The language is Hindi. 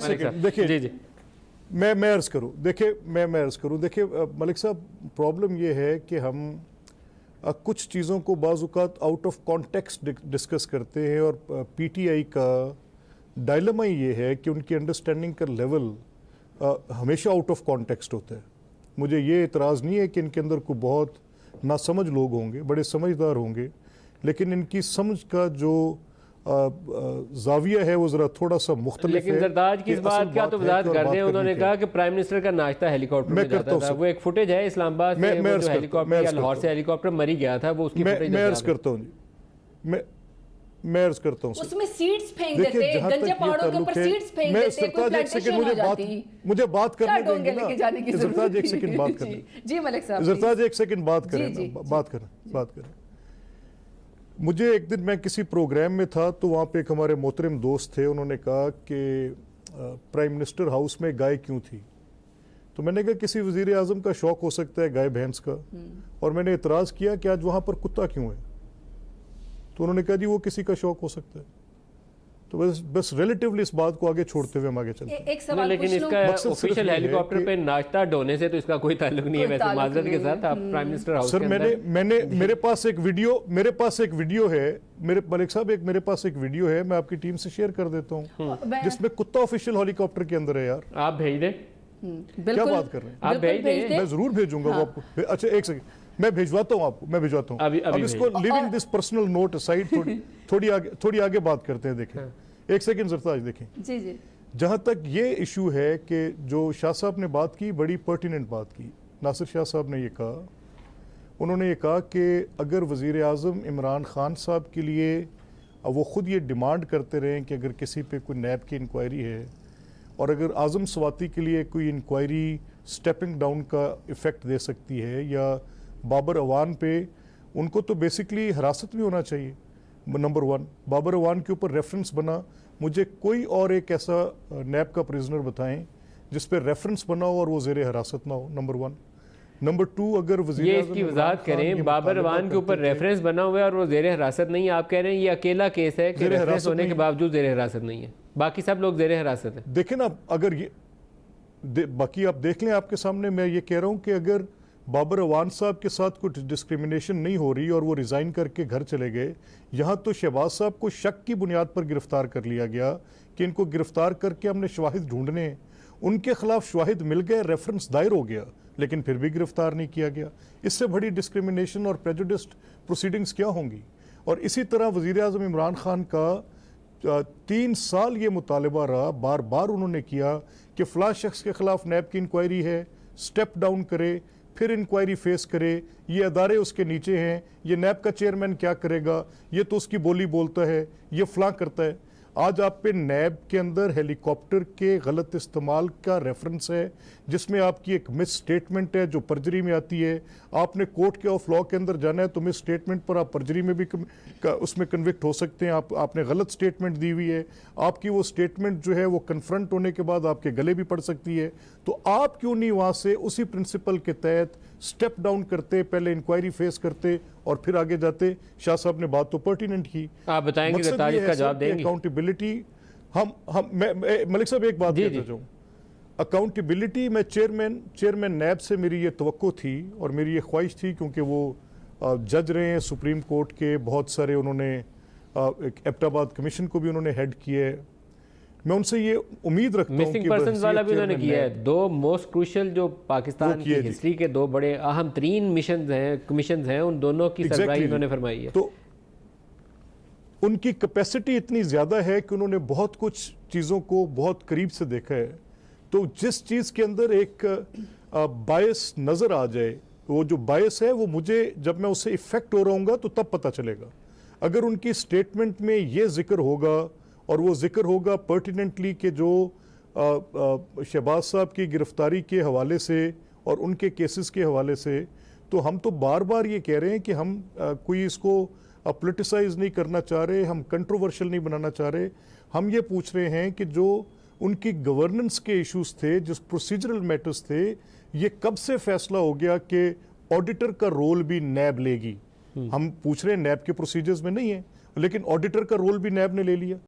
सेकंड देखिए जी जी मैं अर्ज करूं, देखिए मलिक साहब, प्रॉब्लम ये है कि हम कुछ चीज़ों को बाज़-औक़ात आउट ऑफ कॉन्टेक्स्ट डिस्कस करते हैं, और पीटीआई का डायलेमा ये है कि उनकी अंडरस्टैंडिंग का लेवल हमेशा आउट ऑफ कॉन्टेक्स्ट होता है। मुझे ये इतराज़ नहीं है कि इनके अंदर कोई बहुत नासमझ लोग होंगे, बड़े समझदार होंगे, लेकिन इनकी समझ का जो जाविया है वो जरा थोड़ा सा मुख्तलिफ है। लेकिन जरदाज की इस बात का तो वजाहत कर दें, उन्होंने कहा कि प्राइम मिनिस्टर का नाश्ता हेलीकॉप्टर में जाता था। वो एक फुटेज है इस्लामाबाद से, वो जो हेलीकॉप्टर या लाहौर से हेलीकॉप्टर मरी गया था, वो उसकी फुटेज मैं अर्ज करता हूँ जी, मैं अर्ज करता हूँ उसमें सीड्स फेंक देते, गंजे पहाड़ों के ऊपर सीड्स फेंक देते, कोई प्लांटेशन हो जाती। मुझे बात करने देंगे ना जरताज, एक सेकंड बात करने जी मलिक साहब, जरताज एक सेकंड बात करें। मुझे एक दिन मैं किसी प्रोग्राम में था, तो वहाँ पे एक हमारे मोहतरम दोस्त थे, उन्होंने कहा कि प्राइम मिनिस्टर हाउस में गाय क्यों थी। तो मैंने कहा किसी वजीर आजम का शौक हो सकता है गाय भैंस का, और मैंने इतराज़ किया कि आज वहाँ पर कुत्ता क्यों है। तो उन्होंने कहा जी वो किसी का शौक हो सकता है। तो बस रिलेटिवली इस बात को आगे छोड़ते हुए हम आगे चलते हैं। एक सवाल, लेकिन इसका ऑफिशियल हेलीकॉप्टर पे नाश्ता ढोने से तो इसका कोई ताल्लुक नहीं है। वैसे माजरत के साथ आप प्राइम मिनिस्टर हाउस सर, मैंने मेरे पास एक वीडियो है मेरे मलिक साहब, मेरे पास एक वीडियो है, मैं आपकी टीम से शेयर कर देता हूँ, जिसमें कुत्ता ऑफिशियल हेलीकॉप्टर के अंदर है। यार आप भेज दें, क्या बात कर रहे हैं? आप भेज दें, मैं जरूर भेजूंगा वो आपको। अच्छा एक सेकंड, मैं भिजवाता हूँ आपको, अब इसको living this personal note aside, थोड़ी आगे बात करते हैं। देखें एक सेकंड जरताज, देखें जी जी, जहां तक ये इशू है कि जो शाह साहब ने बात की, बड़ी पर्टिनेंट बात की। नासिर शाह साहब ने ये कहा, उन्होंने ये कहा कि अगर वज़ीर आज़म इमरान खान साहब के लिए वो ख़ुद ये डिमांड करते रहें कि अगर किसी पे कोई नैब की इंक्वायरी है, और अगर आज़म स्वाति के लिए कोई इंक्वायरी स्टेपिंग डाउन का इफ़ेक्ट दे सकती है, या बाबर अवान पे, उनको तो बेसिकली हिरासत में होना चाहिए। नंबर 1, बाबर अवान के ऊपर रेफरेंस बना, मुझे कोई और एक ऐसा नैब का प्रिजनर बताएं जिस पे रेफरेंस बना हो और वो ज़ेरे हिरासत ना हो। नंबर 1। नंबर 2, अगर वज़ीर ये इसकी वजाहत करें, बाबर अवान के ऊपर रेफरेंस बना हुआ है और वो ज़ेरे हिरासत नहीं है। आप कह रहे हैं ये अकेला केस है कि रेफरेंस होने के बावजूद ज़ेरे हिरासत नहीं है, बाकी सब लोग ज़ेरे हिरासत है। देखें ना, अगर ये बाकी आप देख लें, आपके सामने मैं ये कह रहा हूँ कि अगर बाबर अवान साहब के साथ कुछ डिस्क्रिमिनेशन नहीं हो रही और वो रिज़ाइन करके घर चले गए, यहाँ तो शहबाज साहब को शक की बुनियाद पर गिरफ्तार कर लिया गया कि इनको गिरफ्तार करके हमने शवाहिद ढूंढने हैं। उनके खिलाफ शवाहिद मिल गए, रेफरेंस दायर हो गया, लेकिन फिर भी गिरफ्तार नहीं किया गया। इससे बड़ी डिस्क्रिमिनेशन और प्रेजुडिस्ड प्रोसीडिंग्स क्या होंगी। और इसी तरह वज़ीर आज़म इमरान खान का 3 साल ये मुतालबा रहा, बार बार उन्होंने किया कि फ़लाँ शख्स के खिलाफ नैब की इंक्वायरी है, स्टेप डाउन करे, फिर इंक्वायरी फेस करे, ये अदारे उसके नीचे हैं, ये नैब का चेयरमैन क्या करेगा, ये तो उसकी बोली बोलता है, ये फ़लाँ करता है। आज आप पे नैब के अंदर हेलीकॉप्टर के गलत इस्तेमाल का रेफरेंस है, जिसमें आपकी एक मिस स्टेटमेंट है जो परजरी में आती है। आपने कोर्ट के ऑफ लॉ के अंदर जाना है तो मिस स्टेटमेंट पर आप परजरी में भी उसमें कन्विक्ट हो सकते हैं। आपने गलत स्टेटमेंट दी हुई है, आपकी वो स्टेटमेंट जो है वो कन्फ्रंट होने के बाद आपके गले भी पड़ सकती है। तो आप क्यों नहीं वहाँ से उसी प्रिंसिपल के तहत स्टेप डाउन करते, पहले इंक्वायरी फेस करते और फिर आगे जाते। शाह साहब ने बात तो पर्टिनेंट की, आप बताएंगे इसका जवाब देंगे। अकाउंटेबिलिटी, मैं मलिक साहब एक बात कहना चाहूँ, अकाउंटेबिलिटी में चेयरमैन नैब से मेरी ये तवक्को थी और मेरी ये ख्वाहिश थी, क्योंकि वो जज रहे हैं सुप्रीम कोर्ट के, बहुत सारे उन्होंने एबटाबाद कमीशन को भी उन्होंने हेड किए। मैं उनसे ये उम्मीद रखता हूं कि मिसिंग पर्सन वाला भी उन्होंने किया है। 2 मोस्ट क्रूशियल जो पाकिस्तान की हिस्ट्री के 2 बड़े अहम 3 कमीशन हैं, उन दोनों की सरबराही उन्होंने फरमाई है। तो उनकी कैपेसिटी इतनी ज़्यादा है कि उन्होंने बहुत कुछ चीज़ों को बहुत करीब से देखा है। तो जिस चीज़ के अंदर एक बायस नज़र आ जाए, वो जो बायस है वो मुझे, जब मैं उससे इफेक्ट हो रहा हूँ तो तब पता चलेगा। अगर उनकी स्टेटमेंट में ये जिक्र होगा, और वो जिक्र होगा पर्टिनेंटली कि जो शहबाज साहब की गिरफ्तारी के हवाले से और उनके केसेस के हवाले से, तो हम तो बार बार ये कह रहे हैं कि हम कोई इसको पोलिटिसाइज नहीं करना चाह रहे, हम कंट्रोवर्शियल नहीं बनाना चाह रहे। हम ये पूछ रहे हैं कि जो उनकी गवर्नेंस के इश्यूज थे, जिस प्रोसीजरल मैटर्स थे, ये कब से फैसला हो गया कि ऑडिटर का रोल भी नैब लेगी। हम पूछ रहे हैं, नैब के प्रोसीजर्स में नहीं है, लेकिन ऑडिटर का रोल भी नैब ने ले लिया।